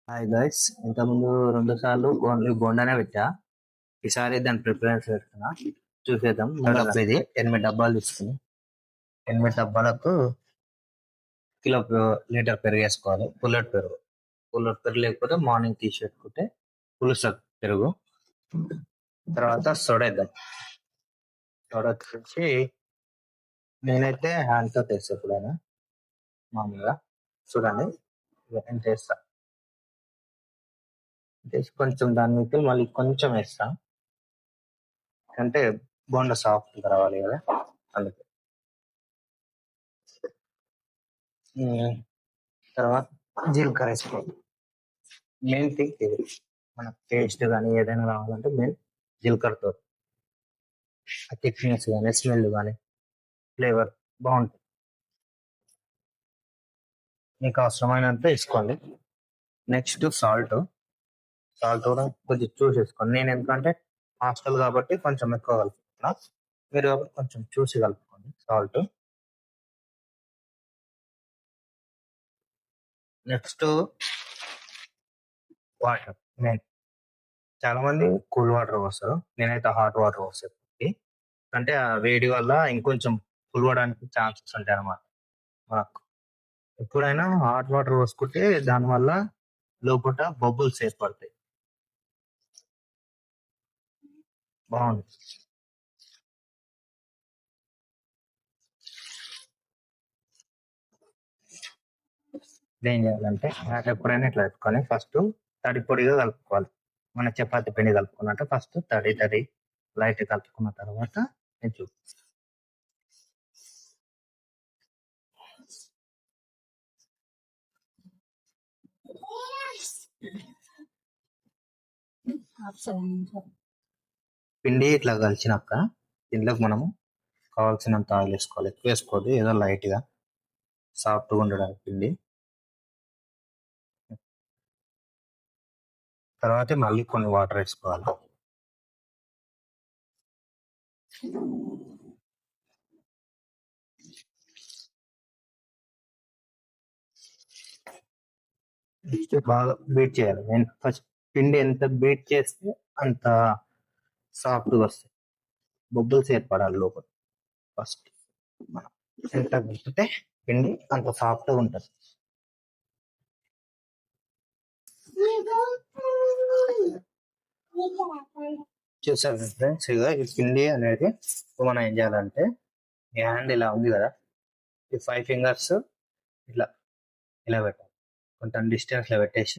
Hi guys, ఇంతకుముందు 2 సార్లు only బోండానే పెట్టా. ఈసారి దాని ప్రిఫరెన్స్ పెడుతున్నా. చూసేద్దాం. ముందు ఇది 8 డబ్బాలు తీసుకుని 8 డబ్బాలకు కిలో లీటర్ పెరుగు వేసుకోవాలి. పుల్లటి పెరుగు లేకపోతే మార్నింగ్ తీసి పెట్టుకుంటే పులుసు పెరుగు. తర్వాత సోడా వేద్దాం. సోడా తెచ్చి నేనైతే హ్యాండ్తో తెస్తా ఎప్పుడైనా. మామూలుగా చూడండి ఎంత వేస్తా. వేసి కొంచెం దాని మీద మళ్ళీ కొంచెం వేస్తా, అంటే బోండా సాఫ్ట్ రావాలి కదా అందుకే. తర్వాత జీలకర్ర వేసుకోవాలి. మెయిన్ థింగ్ ఇది, మన టేస్ట్ కానీ ఏదైనా రావాలంటే మెయిన్ జీలకర్రతో. ఆ థిక్నెస్ కానీ స్మెల్ కానీ ఫ్లేవర్ బాగుంటుంది. మీకు అవసరమైనంత వేసుకోండి. నెక్స్ట్ సాల్ట్ కూడా కొంచెం చూసి వేసుకోండి. నేను ఎందుకంటే హాస్టల్ కాబట్టి కొంచెం ఎక్కువ కలుపుతున్నా, మీరు కాబట్టి కొంచెం చూసి కలుపుకోండి సాల్ట్. Next water. మెయిన్ చాలా మంది కూల్ వాటర్ పోస్తారు, నేనైతే హాట్ వాటర్ పోస్తాను. అంటే ఆ వేడి వల్ల ఇంకొంచెం పులవడానికి ఛాన్సెస్ ఉంటాయి అన్నమాట. మనకు ఎప్పుడైనా హాట్ వాటర్ పోసుకుంటే దానివల్ల లోపల బబుల్స్ ఏర్పడతాయి. బాగుంది. ఏం చేయాలంటే ఎప్పుడైనా ఇట్లా పెట్టుకొని ఫస్ట్ తడి పొడిగా కలుపుకోవాలి. మన చపాతి పిండి కలుపుకున్నట్టు ఫస్ట్ తడి లైట్ కలుపుకున్న తర్వాత నేను చూపిస్తాను. పిండి ఇట్లా కలిసినాక దీంట్లోకి మనము కావాల్సినంత ఆయిల్ వేసుకోవాలి. ఎక్కువ వేసుకోవద్దు, ఏదో లైట్గా సాఫ్ట్గా ఉండడానికి పిండి. తర్వాత మళ్ళీ కొన్ని వాటర్ వేసుకోవాలి. బాగా బీట్ చేయాలి. నేను ఫస్ట్ పిండి ఎంత బీట్ చేస్తే అంత సాఫ్ట్గా వస్తాయి, బొబ్బుల్స్ ఏర్పడాలి లోపల. ఫస్ట్ మనం ఎంత కలిపితే పిండి అంత సాఫ్ట్గా ఉంటుంది. చూసారు ఫ్రెండ్స్, ఇక ఈ పిండి అనేది మనం ఏం చేయాలంటే, ఈ హ్యాండ్ ఇలా ఉంది కదా, ఈ 5 ఫింగర్స్ ఇట్లా ఇలా పెట్టాలి. కొంచెం డిస్టెన్స్ లో పెట్టేసి